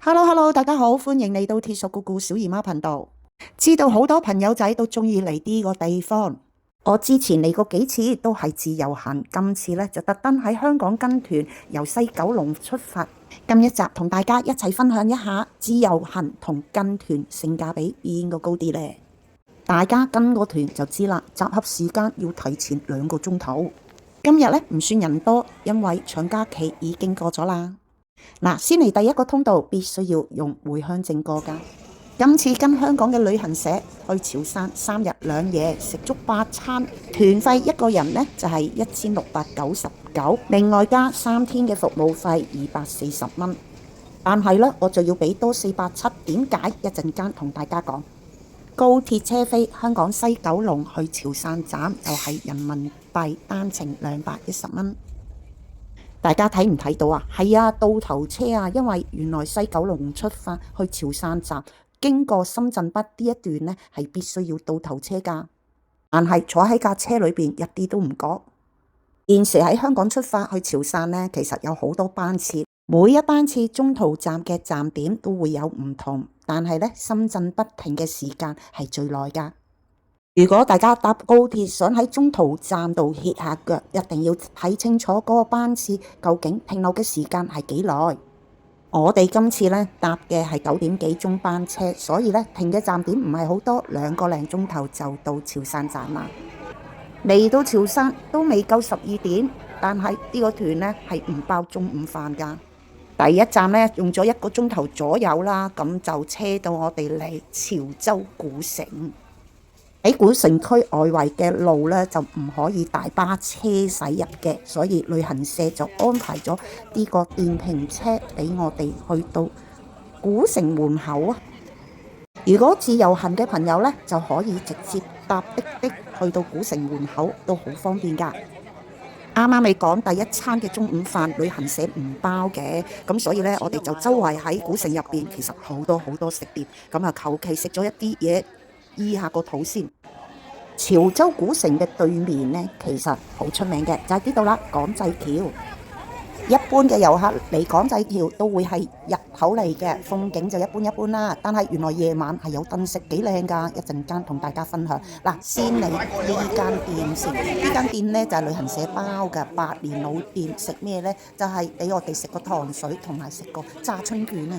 Hello，大家好，歡迎嚟到鐵索姑姑小姨媽頻道。知道好多朋友仔都中意嚟呢個地方，我之前嚟過幾次都係自由行，今次呢就特登喺香港跟團由西九龍出發。今一集同大家一齊分享一下自由行同跟團性價比邊個高啲呢？大家跟個團就知啦，集合時間要提前2個鐘頭。今日呢唔算人多，因為長假期已經過咗啦。嗱，先嚟第一個通道，必須要用回鄉證過㗎。今次跟香港嘅旅行社去潮汕3日2夜，食足8餐，團費一個人呢就係1699，另外加3天嘅服務費240蚊。但係呢，我就要俾多470，點解？一陣間同大家講。高鐵車飛香港西九龍去潮汕站就係人民幣單程210蚊。大家睇唔睇到啊？係啊，倒頭車啊！因為原來西九龍出發去潮汕站，經過深圳北呢一段呢，係必須要倒頭車㗎。但係坐喺架車裏邊一啲都唔覺。現時喺香港出發去潮汕呢，其實有好多班次，每一班次中途站嘅站點都會有唔同，但係呢，深圳北停嘅時間係最耐㗎。如果大家搭高鐵想喺中途站度歇下腳，一定要睇清楚嗰個班次究竟停留嘅時間係幾耐。我哋今次呢搭嘅係9點幾鐘班車，所以呢停嘅站點唔係好多，2個零鐘頭就到潮汕站啦。嚟到潮汕都未夠12點，但係呢個團呢係唔包中午飯㗎。第一站呢用咗1個鐘頭左右啦，咁就車到我哋嚟潮州古城。喺古城區外圍嘅路呢，就唔可以大巴車駛入嘅，所以旅行社就安排咗呢個電瓶車俾我哋去到古城門口啊。如果自由行嘅朋友呢，就可以直接搭滴滴去到古城門口，都好方便㗎。啱啱你講第一餐嘅中午飯，旅行社唔包嘅，咁所以呢，我哋就周圍喺古城入邊，其實好多食店，咁啊求其食咗一啲嘢，醫下個肚先。潮州古城嘅對面呢，其實好出名嘅就係呢度啦，港濟橋。一般嘅遊客嚟港濟橋都會係日頭嚟嘅，風景就一般啦。但係原來夜晚係有燈飾，幾靚㗎，一陣間同大家分享。嗱，先嚟呢間店先，呢間店呢就係旅行社包嘅百年老店。食咩呢？就係俾我哋食個糖水同埋食個炸春卷啊！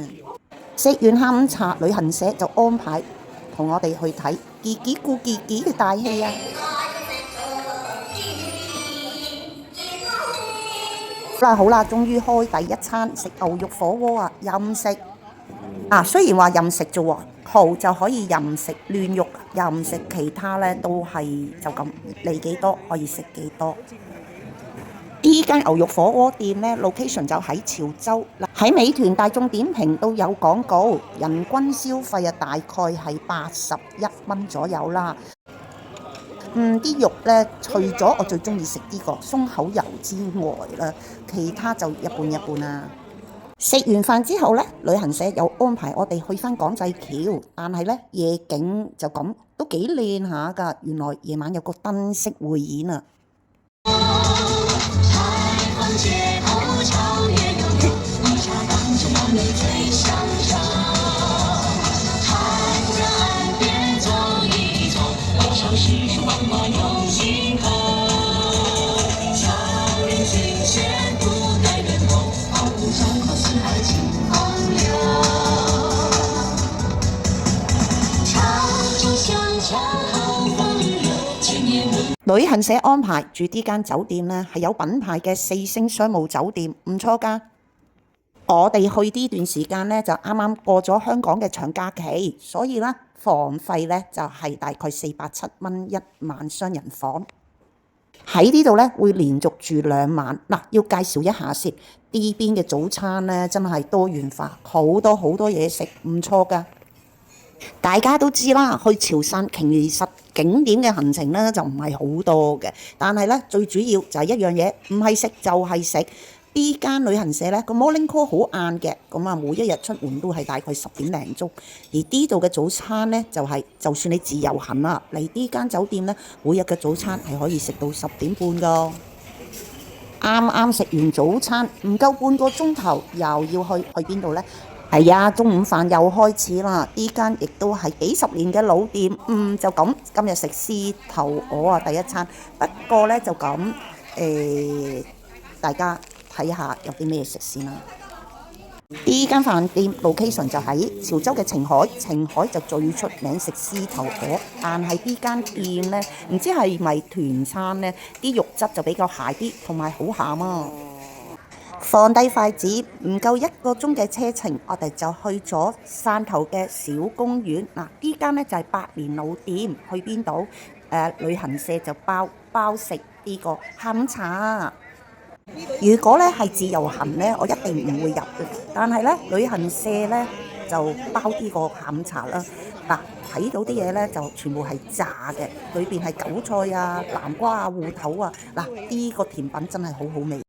食完下午茶，旅行社就安排同我哋去睇自己顧自己嘅大戲啊！好啦，終於開第一餐，食牛肉火鍋啊！任食啊，雖然話任食啫喎，蠔就可以任食，嫩肉任食，其他呢都係就咁嚟幾多可以食幾多。呢間牛肉火鍋店呢 location 就喺潮州，喺美團、大眾點評都有廣告，人均消費啊大概係81蚊左右啦。啲肉呢，除咗我最中意食呢個鬆口油之外啦，其他就一半啦。食完飯之後呢，旅行社又安排我哋去返港濟橋，但係呢，夜景就咁都幾靚下㗎。原來夜晚有個燈飾匯演啊！旅行社安排住呢間酒店呢，係有品牌嘅4星商務酒店，唔錯㗎。我哋去呢段時間呢，就啱啱過咗香港嘅長假期，所以呢，房費呢就係大概470蚊1晚雙人房。喺呢度呢，會連續住2晚。嗱，要介紹一下先，呢邊嘅早餐呢，真係多元化，好多嘢食，唔錯㗎。大家都知啦，去潮汕其實景點嘅行程呢就唔係好多嘅，但係呢，最主要就係一樣嘢，唔係食就係食。呢間旅行社呢個 morning call 好晏嘅，咁啊每一日出門都係大概10點零鐘。而呢度嘅早餐呢，就算你自由行啦，嚟呢間酒店呢，每日嘅早餐係可以食到10點半㗎。啱啱食完早餐，唔夠半個鐘頭，又要去邊度呢？係啊，中午飯又開始啦！呢間亦都係幾十年嘅老店，就咁今日食獅頭鵝啊，第一餐。不過呢，就咁大家睇下有啲咩食先啦。呢間飯店 location 就喺潮州嘅澄海，澄海就最出名食獅頭鵝，但係呢間店呢，唔知係咪團餐呢，啲肉質就比較蟹啲，同埋好鹹啊！放低筷子，唔夠1個鐘嘅車程，我哋就去咗汕頭嘅小公園。嗱，呢間呢就係百年老店，去邊度？旅行社就包食呢個下午茶。如果咧係自由行呢，我一定唔會入嘅。但係呢，旅行社呢就包呢個下午茶啦。嗱，睇到啲嘢呢就全部係炸嘅，裏邊係韭菜啊、南瓜啊、芋頭啊。嗱，呢個甜品真係好好味。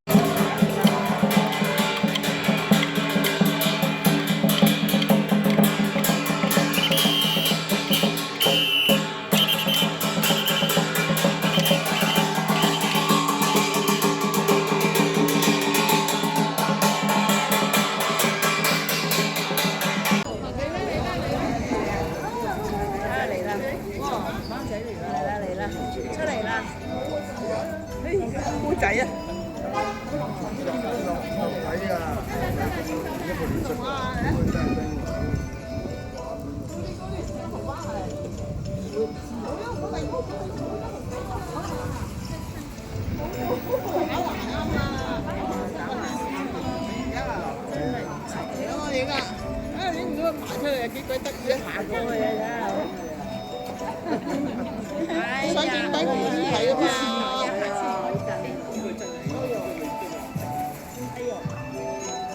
出嚟啦！妹仔啊！你唔好爬出嚟，幾鬼得意啊！行過去啊！想影俾我睇啊嘛！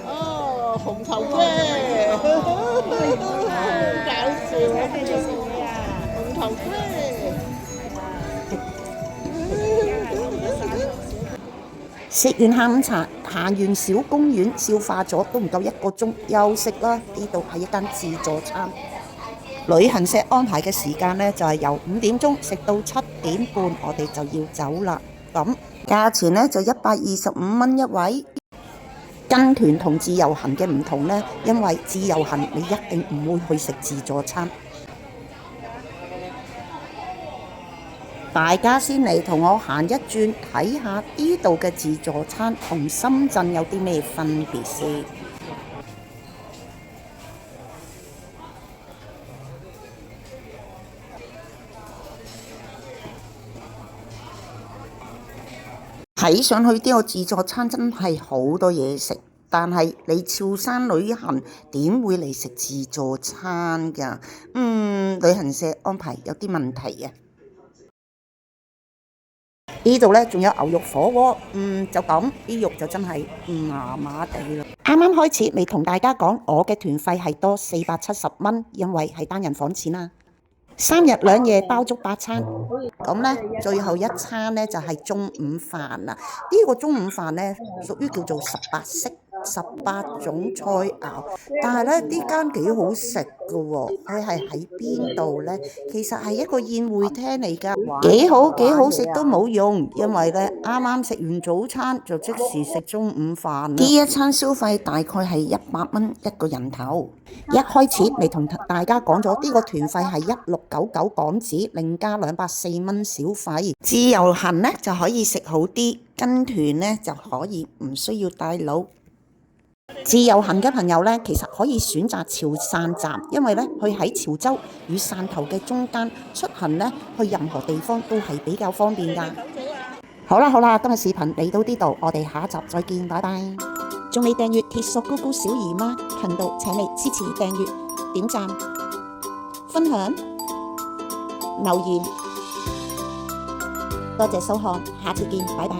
哦，紅頭龜，好搞笑啊！紅頭龜。食完下午茶，行完小公園，消化咗都唔夠1個鐘，休息啦。呢度係一間自助餐。旅行社安排嘅時間呢，就係由5點鐘食到7點半，我哋就要走啦。咁價錢呢，就125蚊一位。跟團同自由行嘅唔同呢，因為自由行你一定唔會去食自助餐。大家先嚟同我行一轉，睇下呢度嘅自助餐同深圳有啲咩分別先。睇上去呢個自助餐真係好多嘢食，但係你潮汕旅行點會嚟食自助餐㗎？旅行社安排有啲問題啊！呢度呢仲有牛肉火鍋，就咁啲肉就真係麻麻地啦。啱啱開始未同大家講，我嘅團費係多470蚊，因為係單人房錢啦。3日2夜包足8餐，咁呢最後一餐呢就係中午飯啦。呢個中午飯呢屬於叫做18式，18種菜肴，但係呢呢間幾好食㗎喎。佢係喺邊度呢？其實係一個宴會廳嚟㗎，幾好食都冇用，因為呢啱啱食完早餐就即時食中午飯。呢一餐消費大概係100蚊一個人頭。一開始未同大家講咗，呢個團費係1699港紙，另加240蚊小費。自由行呢就可以食好啲，跟團呢就可以唔需要帶腦。自由行嘅朋友呢，其實可以選擇潮汕站，因為呢佢喺潮州與汕頭嘅中間，出行呢去任何地方都係比較方便㗎。好啦，今日視頻嚟到呢度，我哋下一集再見，拜拜。仲未訂閱鐵索姑姑小姨媽頻道，請你支持訂閱、點讚、分享、留言，多謝收看，下次見，拜拜。